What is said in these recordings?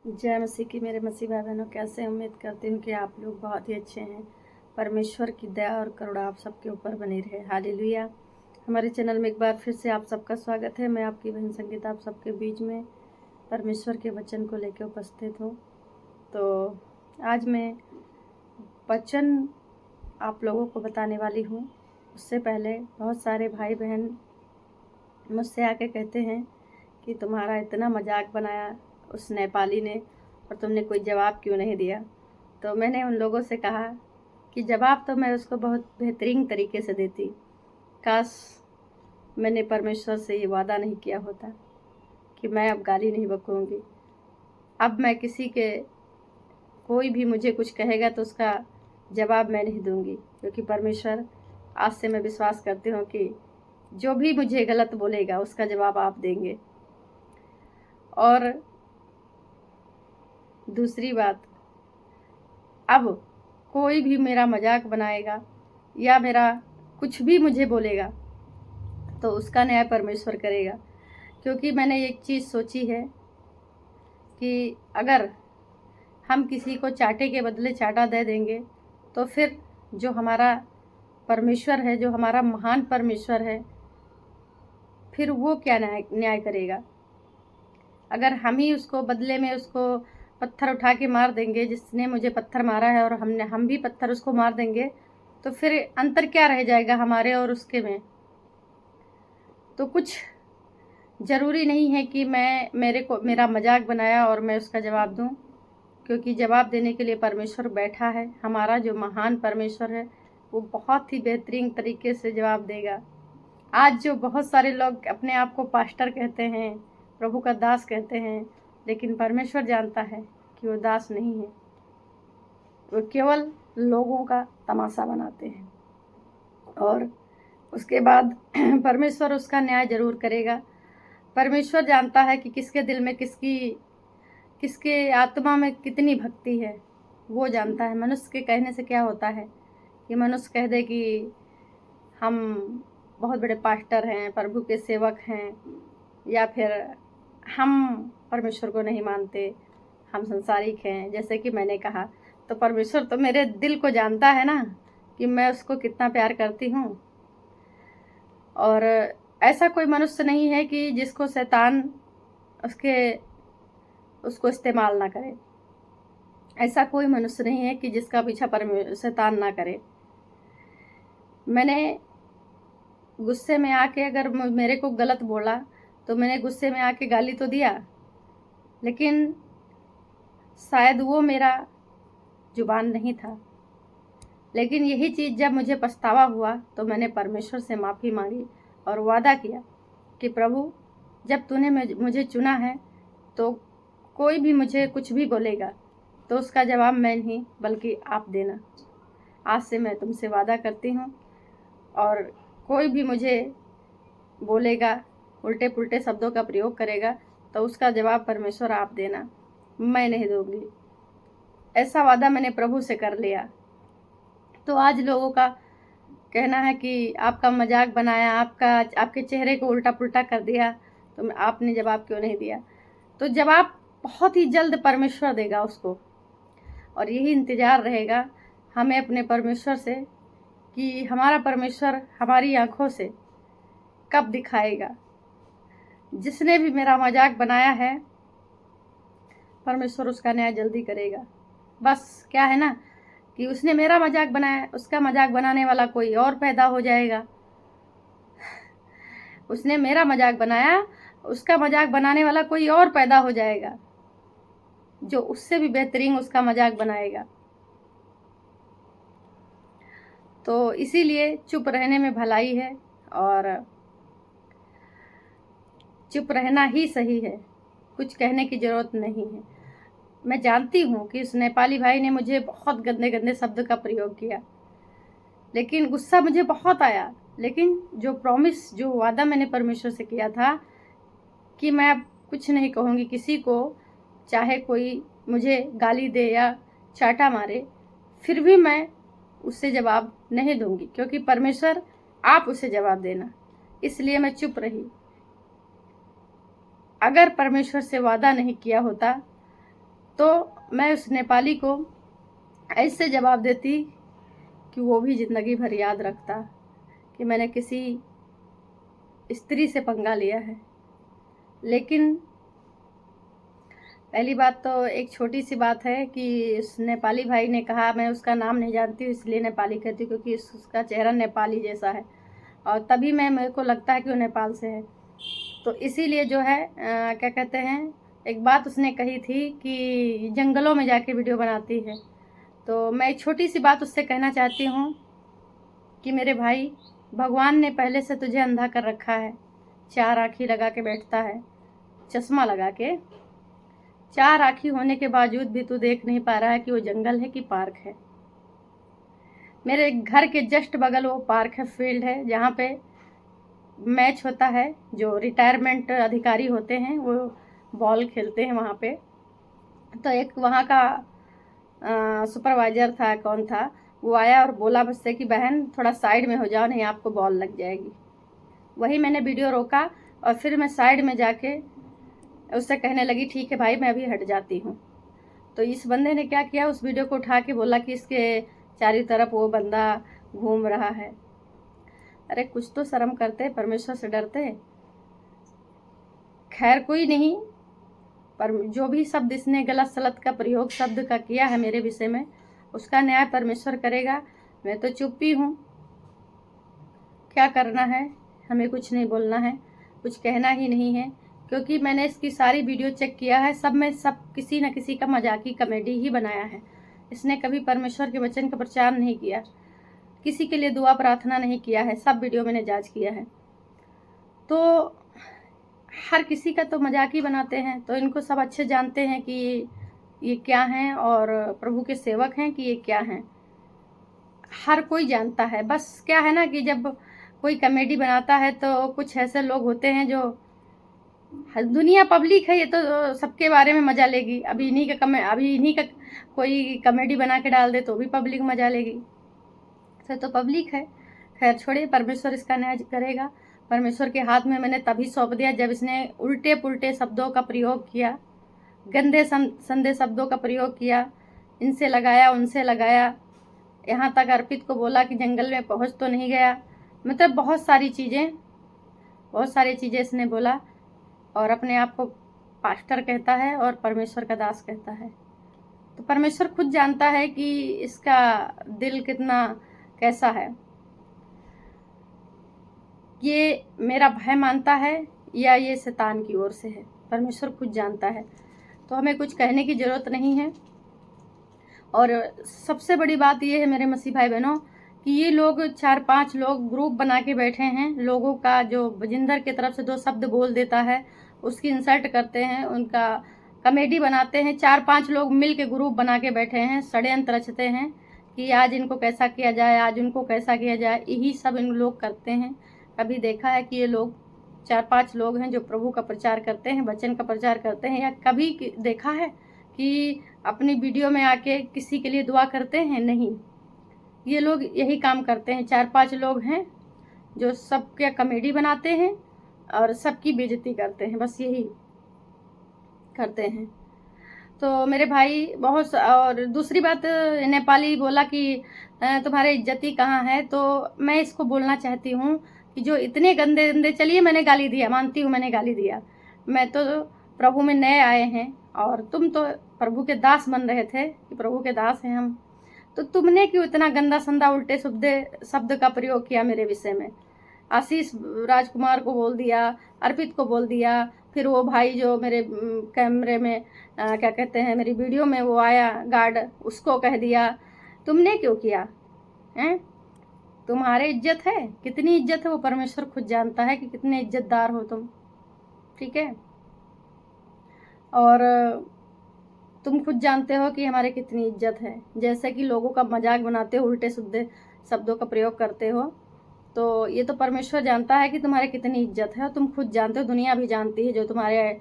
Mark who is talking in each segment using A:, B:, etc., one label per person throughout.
A: जय मसीह की मेरे मसीह भाई बहनों, कैसे उम्मीद करती हूँ कि आप लोग बहुत ही अच्छे हैं। परमेश्वर की दया और करुणा आप सबके ऊपर बनी रहे। हालेलुया। हमारे चैनल में एक बार फिर से आप सबका स्वागत है। मैं आपकी बहन संगीता आप सबके बीच में परमेश्वर के वचन को लेकर उपस्थित हूँ। तो आज मैं वचन आप लोगों को बताने वाली हूँ। उससे पहले बहुत सारे भाई बहन मुझसे आके कहते हैं कि तुम्हारा इतना मजाक बनाया उस नेपाली ने और तुमने कोई जवाब क्यों नहीं दिया। तो मैंने उन लोगों से कहा कि जवाब तो मैं उसको बहुत बेहतरीन तरीके से देती। काश मैंने परमेश्वर से ये वादा नहीं किया होता कि मैं अब गाली नहीं बकूंगी। अब मैं किसी के कोई भी मुझे कुछ कहेगा तो उसका जवाब मैं नहीं दूंगी, क्योंकि परमेश्वर आज से मैं विश्वास करती हूँ कि जो भी मुझे गलत बोलेगा उसका जवाब आप देंगे। और दूसरी बात, अब कोई भी मेरा मजाक बनाएगा या मेरा कुछ भी मुझे बोलेगा तो उसका न्याय परमेश्वर करेगा। क्योंकि मैंने एक चीज़ सोची है कि अगर हम किसी को चाटे के बदले चाटा दे देंगे तो फिर जो हमारा परमेश्वर है, जो हमारा महान परमेश्वर है, फिर वो क्या न्याय करेगा। अगर हम ही उसको बदले में उसको पत्थर उठा के मार देंगे, जिसने मुझे पत्थर मारा है, और हम भी पत्थर उसको मार देंगे, तो फिर अंतर क्या रह जाएगा हमारे और उसके में। तो कुछ ज़रूरी नहीं है कि मेरा मजाक बनाया और मैं उसका जवाब दूं, क्योंकि जवाब देने के लिए परमेश्वर बैठा है। हमारा जो महान परमेश्वर है वो बहुत ही बेहतरीन तरीके से जवाब देगा। आज जो बहुत सारे लोग अपने आप को पास्टर कहते हैं, प्रभु का दास कहते हैं, लेकिन परमेश्वर जानता है कि वो दास नहीं है, वो केवल लोगों का तमाशा बनाते हैं। और उसके बाद परमेश्वर उसका न्याय जरूर करेगा। परमेश्वर जानता है कि किसके दिल में किसके आत्मा में कितनी भक्ति है, वो जानता है। मनुष्य के कहने से क्या होता है कि मनुष्य कह दे कि हम बहुत बड़े पास्टर हैं, प्रभु के सेवक हैं, या फिर हम परमेश्वर को नहीं मानते, हम संसारिक हैं। जैसे कि मैंने कहा, तो परमेश्वर तो मेरे दिल को जानता है ना कि मैं उसको कितना प्यार करती हूँ। और ऐसा कोई मनुष्य नहीं है कि जिसको शैतान उसको इस्तेमाल ना करे। ऐसा कोई मनुष्य नहीं है कि जिसका पीछा शैतान ना करे। मैंने गुस्से में आके अगर मेरे को गलत बोला तो मैंने गुस्से में आके गाली तो दिया, लेकिन शायद वो मेरा जुबान नहीं था। लेकिन यही चीज़ जब मुझे पछतावा हुआ तो मैंने परमेश्वर से माफ़ी मांगी और वादा किया कि प्रभु, जब तूने मुझे चुना है तो कोई भी मुझे कुछ भी बोलेगा तो उसका जवाब मैं नहीं बल्कि आप देना। आज से मैं तुमसे वादा करती हूँ, और कोई भी मुझे बोलेगा, उल्टे पुल्टे शब्दों का प्रयोग करेगा, तो उसका जवाब परमेश्वर आप देना, मैं नहीं दूंगी। ऐसा वादा मैंने प्रभु से कर लिया। तो आज लोगों का कहना है कि आपका मजाक बनाया, आपके चेहरे को उल्टा पुल्टा कर दिया, तो आपने जवाब क्यों नहीं दिया। तो जवाब बहुत ही जल्द परमेश्वर देगा उसको, और यही इंतज़ार रहेगा हमें अपने परमेश्वर से कि हमारा परमेश्वर हमारी आंखों से कब दिखाएगा। जिसने भी मेरा मजाक बनाया है, परमेश्वर उसका न्याय जल्दी करेगा। बस क्या है ना कि उसने मेरा मजाक बनाया, उसका मजाक बनाने वाला कोई और पैदा हो जाएगा। उसने मेरा मजाक बनाया, उसका मजाक बनाने वाला कोई और पैदा हो जाएगा जो उससे भी बेहतरीन उसका मजाक बनाएगा। तो इसीलिए चुप रहने में भलाई है, और चुप रहना ही सही है, कुछ कहने की ज़रूरत नहीं है। मैं जानती हूँ कि उस नेपाली भाई ने मुझे बहुत गंदे गंदे शब्द का प्रयोग किया, लेकिन गुस्सा मुझे बहुत आया। लेकिन जो वादा मैंने परमेश्वर से किया था कि मैं अब कुछ नहीं कहूँगी किसी को, चाहे कोई मुझे गाली दे या चाटा मारे, फिर भी मैं उससे जवाब नहीं दूंगी, क्योंकि परमेश्वर आप उसे जवाब देना। इसलिए मैं चुप रही। अगर परमेश्वर से वादा नहीं किया होता तो मैं उस नेपाली को ऐसे जवाब देती कि वो भी ज़िंदगी भर याद रखता कि मैंने किसी स्त्री से पंगा लिया है। लेकिन पहली बात तो एक छोटी सी बात है कि उस नेपाली भाई ने कहा, मैं उसका नाम नहीं जानती हूँ इसलिए नेपाली कहती हूँ क्योंकि उसका चेहरा नेपाली जैसा है और तभी मेरे को लगता है कि वो नेपाल से है। तो इसीलिए जो है क्या कहते हैं, एक बात उसने कही थी कि जंगलों में जाके वीडियो बनाती है। तो मैं एक छोटी सी बात उससे कहना चाहती हूँ कि मेरे भाई, भगवान ने पहले से तुझे अंधा कर रखा है। 4 आँखें लगा के बैठता है, चश्मा लगा के। 4 आँखें होने के बावजूद भी तू देख नहीं पा रहा है कि वो जंगल है कि पार्क है। मेरे घर के जस्ट बगल वो पार्क है, फील्ड है, जहाँ पे मैच होता है। जो रिटायरमेंट अधिकारी होते हैं वो बॉल खेलते हैं वहाँ पे। तो एक वहाँ का सुपरवाइज़र था, कौन था, वो आया और बोला मुझसे कि बहन थोड़ा साइड में हो जाओ, नहीं आपको बॉल लग जाएगी। वही मैंने वीडियो रोका और फिर मैं साइड में जाके उससे कहने लगी ठीक है भाई मैं अभी हट जाती हूँ। तो इस बंदे ने क्या किया, उस वीडियो को उठा के बोला कि इसके चारों तरफ वो बंदा घूम रहा है। अरे कुछ तो शर्म करते, परमेश्वर से डरते। खैर कोई नहीं, पर जो भी शब्द इसने गलत सलत का प्रयोग शब्द का किया है मेरे विषय में, उसका न्याय परमेश्वर करेगा। मैं तो चुप ही हूँ। क्या करना है, हमें कुछ नहीं बोलना है, कुछ कहना ही नहीं है, क्योंकि मैंने इसकी सारी वीडियो चेक किया है। सब में सब किसी न किसी का मजाकी कॉमेडी ही बनाया है। इसने कभी परमेश्वर के वचन का प्रचार नहीं किया, किसी के लिए दुआ प्रार्थना नहीं किया है। सब वीडियो मैंने जांच किया है। तो हर किसी का तो मजाक ही बनाते हैं। तो इनको सब अच्छे जानते हैं कि ये क्या हैं और प्रभु के सेवक हैं कि ये क्या हैं, हर कोई जानता है। बस क्या है ना कि जब कोई कॉमेडी बनाता है तो कुछ ऐसे लोग होते हैं जो, दुनिया पब्लिक है, ये तो सबके बारे में मजा लेगी। अभी इन्हीं का कोई कॉमेडी बना के डाल दे तो भी पब्लिक मजा लेगी। तो पब्लिक है। खैर छोड़िए, परमेश्वर इसका न्याय करेगा। परमेश्वर के हाथ में मैंने तभी सौंप दिया जब इसने उल्टे पुल्टे शब्दों का प्रयोग किया, गंदे संदे शब्दों का प्रयोग किया, इनसे लगाया उनसे लगाया, यहाँ तक अर्पित को बोला कि जंगल में पहुँच तो नहीं गया। मतलब बहुत सारी चीज़ें इसने बोला और अपने आप को पास्टर कहता है और परमेश्वर का दास कहता है। तो परमेश्वर खुद जानता है कि इसका दिल कितना कैसा है। ये मेरा भय मानता है या ये शैतान की ओर से है, परमेश्वर खुद जानता है। तो हमें कुछ कहने की ज़रूरत नहीं है। और सबसे बड़ी बात ये है मेरे मसीह भाई बहनों कि ये लोग 4-5 लोग ग्रुप बना के बैठे हैं। लोगों का जो बजिंदर की तरफ से 2 शब्द बोल देता है उसकी इंसल्ट करते हैं, उनका कॉमेडी बनाते हैं। 4-5 लोग मिल के ग्रुप बना के बैठे हैं, षड्यंत्र रचते हैं कि आज इनको कैसा किया जाए, आज उनको कैसा किया जाए। यही सब इन लोग करते हैं। कभी देखा है कि ये लोग 4-5 लोग हैं जो प्रभु का प्रचार करते हैं, वचन का प्रचार करते हैं, या कभी देखा है कि अपनी वीडियो में आके किसी के लिए दुआ करते हैं? नहीं। ये लोग यही काम करते हैं। 4-5 लोग हैं जो सबके कॉमेडी बनाते हैं और सबकी बेइज्जती करते हैं, बस यही करते हैं। तो मेरे भाई बहुत और दूसरी बात, नेपाली बोला कि तुम्हारे इज्जती कहाँ है। तो मैं इसको बोलना चाहती हूँ कि जो इतने गंदे गंदे, चलिए मैंने गाली दिया, मानती हूँ मैंने गाली दिया, मैं तो प्रभु में नए आए हैं और तुम तो प्रभु के दास बन रहे थे कि प्रभु के दास हैं हम। तो तुमने क्यों इतना गंदा संदा उल्टे शब्द का प्रयोग किया मेरे विषय में? आशीष राजकुमार को बोल दिया, अर्पित को बोल दिया, फिर वो भाई जो मेरे कैमरे में क्या कहते हैं, मेरी वीडियो में वो आया गार्ड, उसको कह दिया। तुमने क्यों किया हैं? तुम्हारे इज्जत है, कितनी इज्जत है वो परमेश्वर खुद जानता है कि कितने इज्जतदार हो तुम, ठीक है। और तुम खुद जानते हो कि हमारे कितनी इज्जत है। जैसे कि लोगों का मजाक बनाते हो, उल्टे सीधे शब्दों का प्रयोग करते हो, तो ये तो परमेश्वर जानता है कि तुम्हारे कितनी इज्जत है। और तुम खुद जानते हो, दुनिया भी जानती है, जो तुम्हारे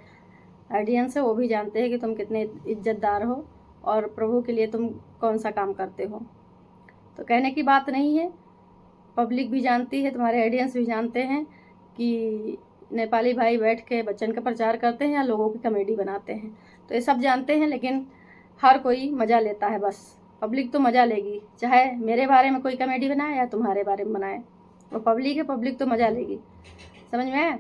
A: ऑडियंस है वो भी जानते हैं कि तुम कितने इज्जतदार हो और प्रभु के लिए तुम कौन सा काम करते हो। तो कहने की बात नहीं है, पब्लिक भी जानती है, तुम्हारे ऑडियंस भी जानते हैं कि नेपाली भाई बैठ के वचन का प्रचार करते हैं या लोगों की कॉमेडी बनाते हैं। तो ये सब जानते हैं, लेकिन हर कोई मज़ा लेता है, बस पब्लिक तो मज़ा लेगी, चाहे मेरे बारे में कोई कॉमेडी बनाए या तुम्हारे बारे में बनाए, वो पब्लिक है, पब्लिक तो मज़ा लेगी। समझ में आया?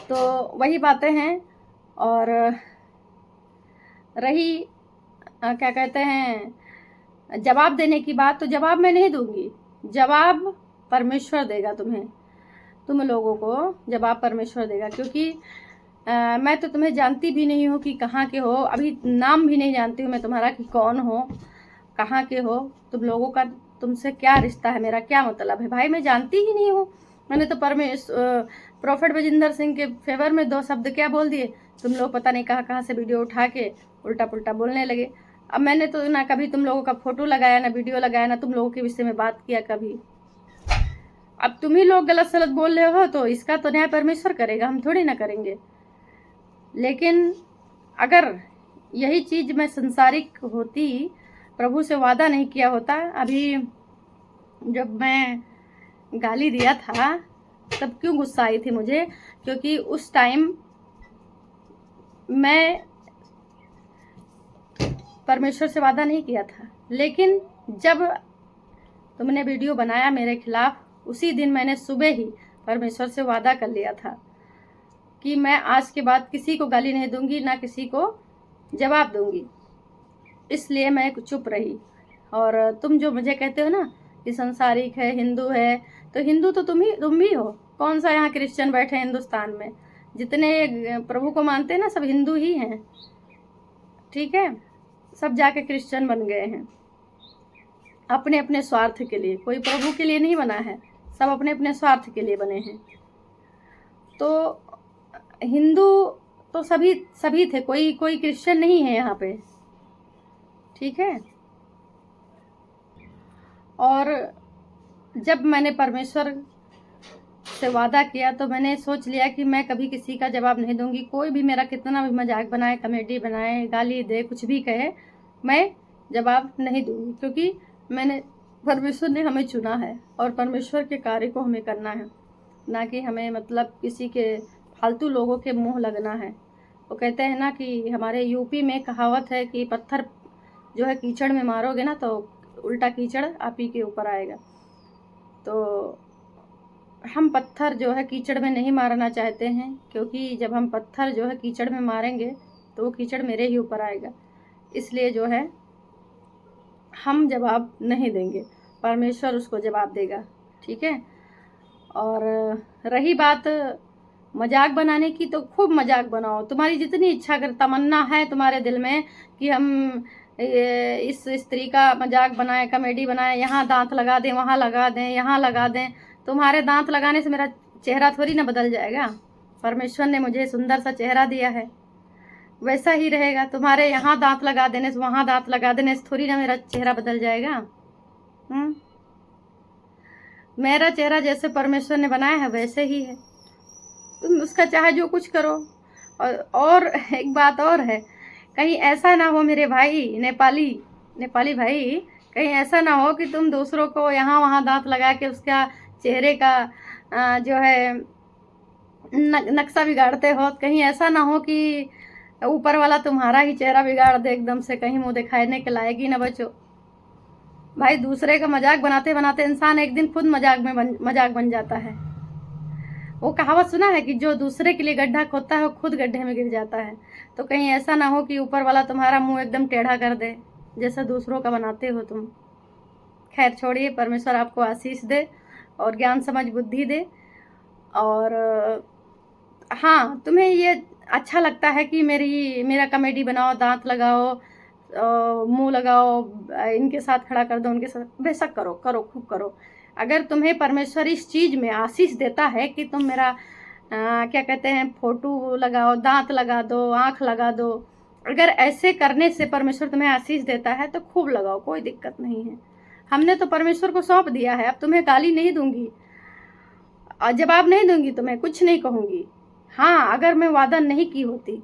A: तो वही बातें हैं। और रही क्या कहते हैं जवाब देने की बात, तो जवाब मैं नहीं दूंगी, जवाब परमेश्वर देगा तुम्हें, तुम लोगों को जवाब परमेश्वर देगा। क्योंकि मैं तो तुम्हें जानती भी नहीं हूँ कि कहाँ के हो, अभी नाम भी नहीं जानती हूँ मैं तुम्हारा कि कौन हो, कहाँ के हो, तुम लोगों का तुमसे क्या रिश्ता है, मेरा क्या मतलब है भाई, मैं जानती ही नहीं हूँ। मैंने तो प्रोफेट बजिंदर सिंह के फेवर में 2 शब्द क्या बोल दिए, तुम लोग पता नहीं कहाँ कहाँ से वीडियो उठा के उल्टा पुल्टा बोलने लगे। अब मैंने तो ना कभी तुम लोगों का फोटो लगाया, ना वीडियो लगाया, ना तुम लोगों के विषय में बात किया कभी। अब तुम ही लोग गलत सलत बोल रहे हो तो इसका तो न्याय परमेश्वर करेगा, हम थोड़ी ना करेंगे। लेकिन अगर यही चीज़ मैं संसारिक होती, प्रभु से वादा नहीं किया होता, अभी जब मैं गाली दिया था तब क्यों गुस्सा आई थी मुझे, क्योंकि उस टाइम मैं परमेश्वर से वादा नहीं किया था। लेकिन जब तुमने वीडियो बनाया मेरे खिलाफ, उसी दिन मैंने सुबह ही परमेश्वर से वादा कर लिया था कि मैं आज के बाद किसी को गाली नहीं दूंगी, ना किसी को जवाब दूंगी। इसलिए मैं चुप रही। और तुम जो मुझे कहते हो ना कि संसारिक है, हिंदू है, तो हिंदू तो तुम भी हो। कौन सा यहाँ क्रिश्चियन बैठे हैं हिंदुस्तान में? जितने प्रभु को मानते हैं ना, सब हिंदू ही हैं, ठीक है? सब जाके क्रिश्चियन बन गए हैं अपने अपने स्वार्थ के लिए, कोई प्रभु के लिए नहीं बना है, सब अपने अपने स्वार्थ के लिए बने हैं। तो हिंदू तो सभी थे, कोई क्रिश्चियन नहीं है यहाँ पे, ठीक है? और जब मैंने परमेश्वर से वादा किया तो मैंने सोच लिया कि मैं कभी किसी का जवाब नहीं दूंगी। कोई भी मेरा कितना भी मजाक बनाए, कॉमेडी बनाए, गाली दे, कुछ भी कहे, मैं जवाब नहीं दूंगी। क्योंकि परमेश्वर ने हमें चुना है और परमेश्वर के कार्य को हमें करना है, ना कि हमें मतलब किसी के फालतू लोगों के मुंह लगना है। वो कहते हैं ना कि हमारे यूपी में कहावत है कि पत्थर जो है कीचड़ में मारोगे ना तो उल्टा कीचड़ आप ही के ऊपर आएगा। तो हम पत्थर जो है कीचड़ में नहीं मारना चाहते हैं, क्योंकि जब हम पत्थर जो है कीचड़ में मारेंगे तो वो कीचड़ मेरे ही ऊपर आएगा। इसलिए जो है हम जवाब नहीं देंगे, परमेश्वर उसको जवाब देगा, ठीक है? और रही बात मजाक बनाने की, तो खूब मजाक बनाओ, तुम्हारी जितनी इच्छा कर, तमन्ना है तुम्हारे दिल में कि हम इस स्त्री का मजाक बनाएं, कॉमेडी बनाएं, यहाँ दांत लगा दें, वहाँ लगा दें, यहाँ लगा दें। तुम्हारे दांत लगाने से मेरा चेहरा थोड़ी ना बदल जाएगा। परमेश्वर ने मुझे सुंदर सा चेहरा दिया है, वैसा ही रहेगा। तुम्हारे यहाँ दांत लगा देने से, वहाँ दांत लगा देने से थोड़ी ना मेरा चेहरा बदल जाएगा। मेरा चेहरा जैसे परमेश्वर ने बनाया है वैसे ही है, तुम उसका चाहे जो कुछ करो। और एक बात और है, कहीं ऐसा ना हो मेरे भाई नेपाली भाई, कहीं ऐसा ना हो कि तुम दूसरों को यहाँ वहाँ दांत लगा के उसका चेहरे का जो है नक्शा बिगाड़ते हो। कहीं ऐसा ना हो कि ऊपर वाला तुम्हारा ही चेहरा बिगाड़ दे एकदम से, कहीं मुंह दिखाने के लायक ही ना बचो। भाई दूसरे का मजाक बनाते बनाते इंसान एक दिन खुद मजाक बन जाता है। वो कहावत सुना है कि जो दूसरे के लिए गड्ढा खोदता है वो खुद गड्ढे में गिर जाता है। तो कहीं ऐसा ना हो कि ऊपर वाला तुम्हारा मुंह एकदम टेढ़ा कर दे जैसा दूसरों का बनाते हो तुम। खैर छोड़िए, परमेश्वर आपको आशीष दे और ज्ञान समझ बुद्धि दे। और हाँ, तुम्हें ये अच्छा लगता है कि मेरा कॉमेडी बनाओ, दांत लगाओ, मुंह लगाओ, इनके साथ खड़ा कर दो, उनके साथ, बेशक करो, खूब करो। अगर तुम्हें परमेश्वर इस चीज़ में आशीष देता है कि तुम मेरा क्या कहते हैं फोटो लगाओ, दांत लगा दो, आँख लगा दो, अगर ऐसे करने से परमेश्वर तुम्हें आशीष देता है तो खूब लगाओ, कोई दिक्कत नहीं है। हमने तो परमेश्वर को सौंप दिया है। अब तुम्हें गाली नहीं दूंगी और जवाब नहीं दूंगी, तुम्हें कुछ नहीं कहूँगी। हाँ, अगर मैं वादा नहीं की होती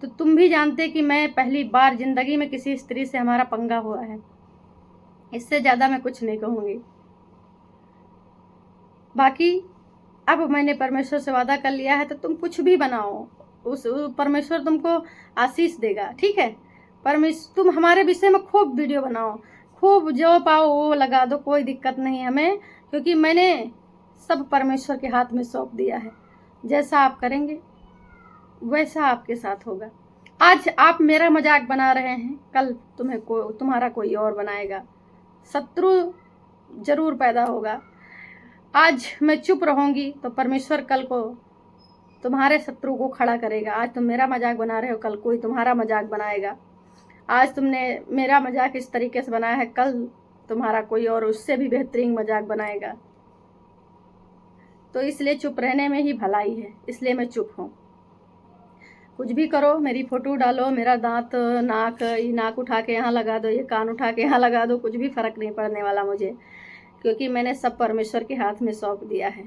A: तो तुम भी जानते कि मैं पहली बार जिंदगी में किसी स्त्री से हमारा पंगा हुआ है। इससे ज़्यादा मैं कुछ नहीं कहूँगी। बाकी अब मैंने परमेश्वर से वादा कर लिया है तो तुम कुछ भी बनाओ, उस परमेश्वर तुमको आशीष देगा, ठीक है? तुम हमारे विषय में खूब वीडियो बनाओ, खूब जो पाओ वो लगा दो, कोई दिक्कत नहीं हमें, क्योंकि मैंने सब परमेश्वर के हाथ में सौंप दिया है। जैसा आप करेंगे वैसा आपके साथ होगा। आज आप मेरा मजाक बना रहे हैं, कल तुम्हारा कोई और बनाएगा। शत्रु जरूर पैदा होगा। आज मैं चुप रहूंगी तो परमेश्वर कल को तुम्हारे शत्रु को खड़ा करेगा। आज तुम मेरा मजाक बना रहे हो, कल कोई तुम्हारा मजाक बनाएगा। आज तुमने मेरा मजाक इस तरीके से बनाया है, कल तुम्हारा कोई और उससे भी बेहतरीन मजाक बनाएगा। तो इसलिए चुप रहने में ही भलाई है, इसलिए मैं चुप हूँ। कुछ भी करो, मेरी फोटो डालो, मेरा दांत नाक उठा के यहाँ लगा दो, ये कान उठा के यहाँ लगा दो, कुछ भी फर्क नहीं पड़ने वाला मुझे, क्योंकि मैंने सब परमेश्वर के हाथ में सौंप दिया है।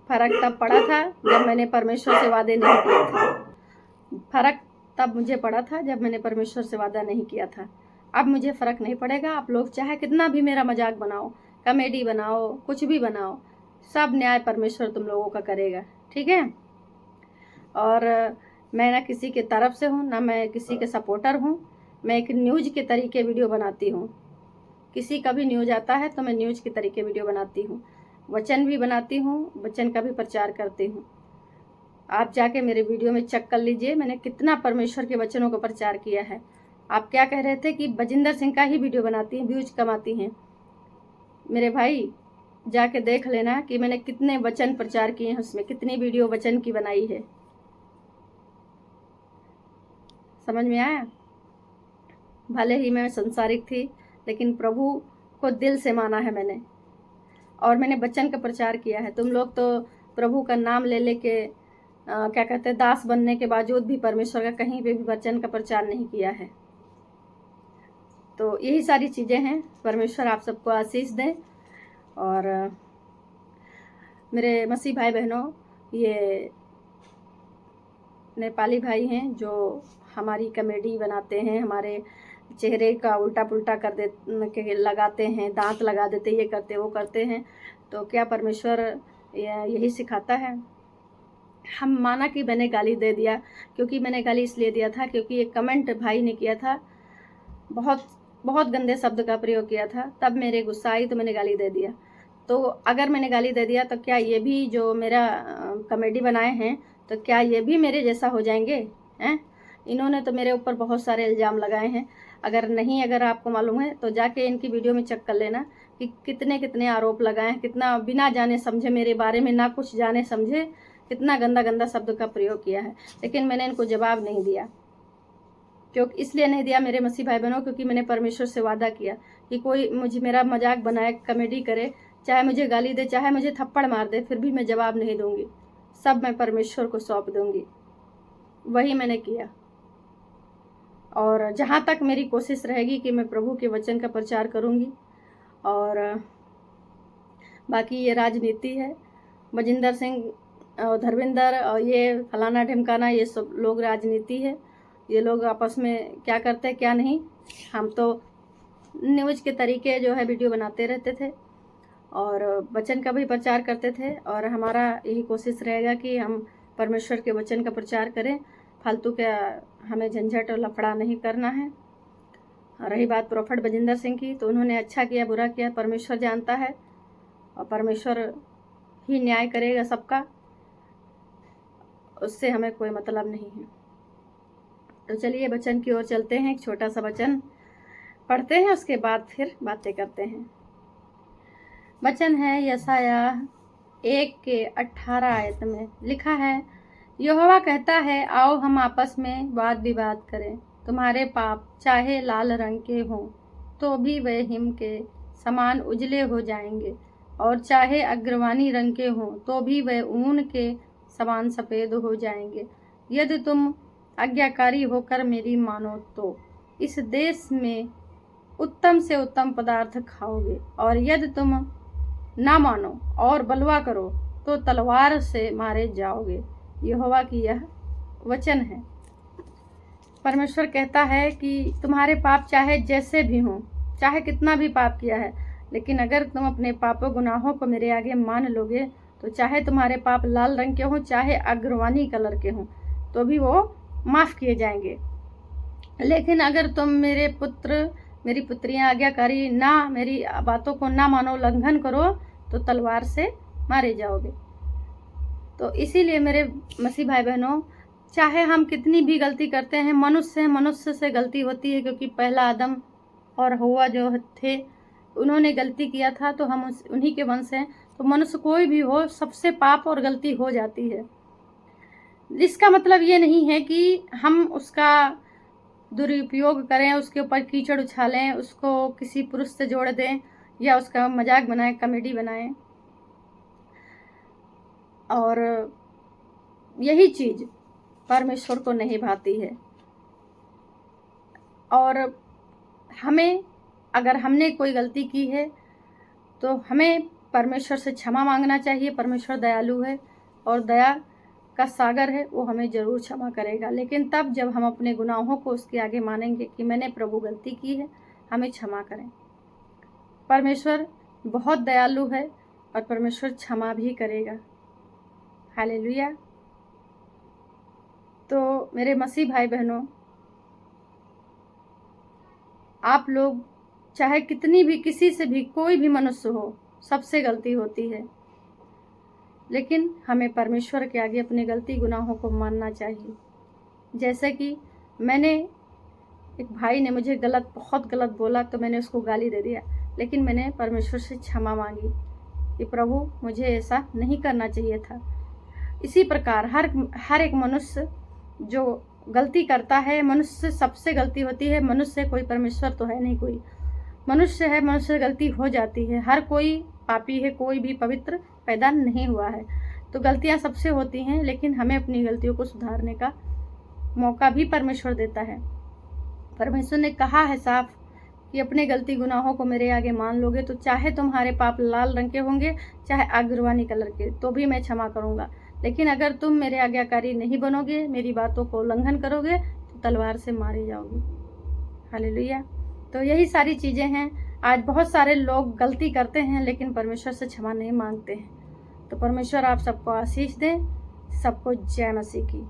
A: फर्क तब पड़ा था जब मैंने परमेश्वर से वादे नहीं किए थे। फर्क तब मुझे पड़ा था जब मैंने परमेश्वर से वादा नहीं किया था। अब मुझे फ़र्क नहीं पड़ेगा। आप लोग चाहे कितना भी मेरा मजाक बनाओ, कॉमेडी बनाओ, कुछ भी बनाओ, सब न्याय परमेश्वर तुम लोगों का करेगा, ठीक है। और मैं ना किसी के तरफ से हूँ, ना मैं किसी के सपोर्टर हूँ। मैं एक न्यूज़ के तरीके वीडियो बनाती हूँ। किसी का भी न्यूज़ आता है तो मैं न्यूज़ के तरीके वीडियो बनाती हूँ। वचन भी बनाती हूँ, वचन का भी प्रचार करती हूँ। आप जाके मेरे वीडियो में चेक कर लीजिए, मैंने कितना परमेश्वर के वचनों का प्रचार किया है। आप क्या कह रहे थे कि बजिंदर सिंह का ही वीडियो बनाती हैं, व्यूज कमाती हैं। मेरे भाई जाके देख लेना कि मैंने कितने वचन प्रचार किए हैं, उसमें कितनी वीडियो वचन की बनाई है। समझ में आया? भले ही मैं संसारिक थी, लेकिन प्रभु को दिल से माना है मैंने, और मैंने वचन का प्रचार किया है। तुम लोग तो प्रभु का नाम ले लेके क्या कहते हैं, दास बनने के बावजूद भी परमेश्वर का कहीं पे भी वचन का प्रचार नहीं किया है। तो यही सारी चीज़ें हैं। परमेश्वर आप सबको आशीष दें। और मेरे मसीह भाई बहनों, ये नेपाली भाई हैं जो हमारी कॉमेडी बनाते हैं, हमारे चेहरे का उल्टा पुल्टा कर दे लगाते हैं, दांत लगा देते, ये करते वो करते हैं। तो क्या परमेश्वर यही सिखाता है? हम माना कि मैंने गाली दे दिया, क्योंकि मैंने गाली इसलिए दिया था क्योंकि एक कमेंट भाई ने किया था, बहुत गंदे शब्द का प्रयोग किया था, तब मेरे गुस्सा आई तो मैंने गाली दे दिया। तो अगर मैंने गाली दे दिया तो क्या ये भी जो मेरा कॉमेडी बनाए हैं, तो क्या ये भी मेरे जैसा हो जाएंगे हैं? इन्होंने तो मेरे ऊपर बहुत सारे इल्ज़ाम लगाए हैं। अगर आपको मालूम है तो जाके इनकी वीडियो में चेक कर लेना कि कितने आरोप लगाए हैं, कितना बिना जाने समझे मेरे बारे में, ना कुछ जाने समझे, कितना गंदा शब्द का प्रयोग किया है। लेकिन मैंने इनको जवाब नहीं दिया। क्योंकि इसलिए नहीं दिया मेरे मसीह भाई बहनों, क्योंकि मैंने परमेश्वर से वादा किया कि कोई मुझे मेरा मजाक बनाए, कॉमेडी करे, चाहे मुझे गाली दे, चाहे मुझे थप्पड़ मार दे, फिर भी मैं जवाब नहीं दूंगी। सब मैं परमेश्वर को सौंप दूंगी। वही मैंने किया। और जहाँ तक मेरी कोशिश रहेगी कि मैं प्रभु के वचन का प्रचार करूँगी। और बाकी ये राजनीति है, बजिंदर सिंह और धर्मेंद्र और ये फलाना ढिमकाना, ये सब लोग राजनीति है। ये लोग आपस में क्या करते हैं क्या नहीं। हम तो न्यूज़ के तरीके जो है वीडियो बनाते रहते थे और वचन का भी प्रचार करते थे। और हमारा यही कोशिश रहेगा कि हम परमेश्वर के वचन का प्रचार करें। फालतू का हमें झंझट और लफड़ा नहीं करना है। रही बात प्रोफेट बजिंदर सिंह की, तो उन्होंने अच्छा किया बुरा किया परमेश्वर जानता है, और परमेश्वर ही न्याय करेगा सबका, उससे हमें कोई मतलब नहीं है। तो चलिए वचन की ओर चलते हैं। एक छोटा सा वचन पढ़ते हैं, उसके बाद फिर बातें करते हैं। वचन है यशायाह 1:18 में लिखा है, यहोवा कहता है, आओ हम आपस में वाद विवाद करें। तुम्हारे पाप चाहे लाल रंग के हों तो भी वे हिम के समान उजले हो जाएंगे, और चाहे अग्रवानी रंग के हों तो भी वे ऊन के समान सफ़ेद हो जाएंगे। यदि तुम आज्ञाकारी होकर मेरी मानो तो इस देश में उत्तम से उत्तम पदार्थ खाओगे, और यदि तुम ना मानो और बलवा करो तो तलवार से मारे जाओगे। यहोवा की यह वचन है। परमेश्वर कहता है कि तुम्हारे पाप चाहे जैसे भी हों, चाहे कितना भी पाप किया है, लेकिन अगर तुम अपने पापों गुनाहों को मेरे आगे मान लोगे तो चाहे तुम्हारे पाप लाल रंग के हों, चाहे अग्रवानी कलर के हों, तो भी वो माफ़ किए जाएंगे। लेकिन अगर तुम मेरे पुत्र मेरी पुत्रियां आज्ञाकारी ना मेरी बातों को ना मानो, उल्लंघन करो, तो तलवार से मारे जाओगे। तो इसीलिए मेरे मसीह भाई बहनों, चाहे हम कितनी भी गलती करते हैं, मनुष्य से गलती होती है, क्योंकि पहला आदम और हव्वा जो थे उन्होंने गलती किया था, तो हम उन्हीं के वंश हैं। तो मनुष्य कोई भी हो, सबसे पाप और गलती हो जाती है। इसका मतलब ये नहीं है कि हम उसका दुरुपयोग करें, उसके ऊपर कीचड़ उछालें, उसको किसी पुरुष से जोड़ दें या उसका मजाक बनाएं, कॉमेडी बनाएं। और यही चीज़ परमेश्वर को नहीं भाती है। और हमें, अगर हमने कोई गलती की है तो हमें परमेश्वर से क्षमा मांगना चाहिए। परमेश्वर दयालु है और दया का सागर है, वो हमें ज़रूर क्षमा करेगा। लेकिन तब जब हम अपने गुनाहों को उसके आगे मानेंगे कि मैंने प्रभु गलती की है, हमें क्षमा करें। परमेश्वर बहुत दयालु है और परमेश्वर क्षमा भी करेगा। हालेलुया। तो मेरे मसीह भाई बहनों, आप लोग चाहे कितनी भी, किसी से भी, कोई भी मनुष्य हो, सबसे गलती होती है, लेकिन हमें परमेश्वर के आगे अपनी गलती गुनाहों को मानना चाहिए। जैसे कि मैंने, एक भाई ने मुझे बहुत गलत बोला, तो मैंने उसको गाली दे दिया, लेकिन मैंने परमेश्वर से क्षमा मांगी कि प्रभु मुझे ऐसा नहीं करना चाहिए था। इसी प्रकार हर एक मनुष्य जो गलती करता है, मनुष्य सबसे गलती होती है। मनुष्य कोई परमेश्वर तो है नहीं, कोई मनुष्य है, मनुष्य से गलती हो जाती है। हर कोई पापी है, कोई भी पवित्र पैदा नहीं हुआ है। तो गलतियां सबसे होती हैं, लेकिन हमें अपनी गलतियों को सुधारने का मौका भी परमेश्वर देता है। परमेश्वर ने कहा है साफ कि अपने गलती गुनाहों को मेरे आगे मान लोगे तो चाहे तुम्हारे पाप लाल रंग के होंगे, चाहे आगुरवानी कलर के, तो भी मैं क्षमा करूँगा। लेकिन अगर तुम मेरे आज्ञाकारी नहीं बनोगे, मेरी बातों को उल्लंघन करोगे, तो तलवार से मारे जाओगे। हालेलुया। तो यही सारी चीज़ें हैं। आज बहुत सारे लोग गलती करते हैं, लेकिन परमेश्वर से क्षमा नहीं मांगते हैं। तो परमेश्वर आप सबको आशीष दे। सबको जय मसीह की।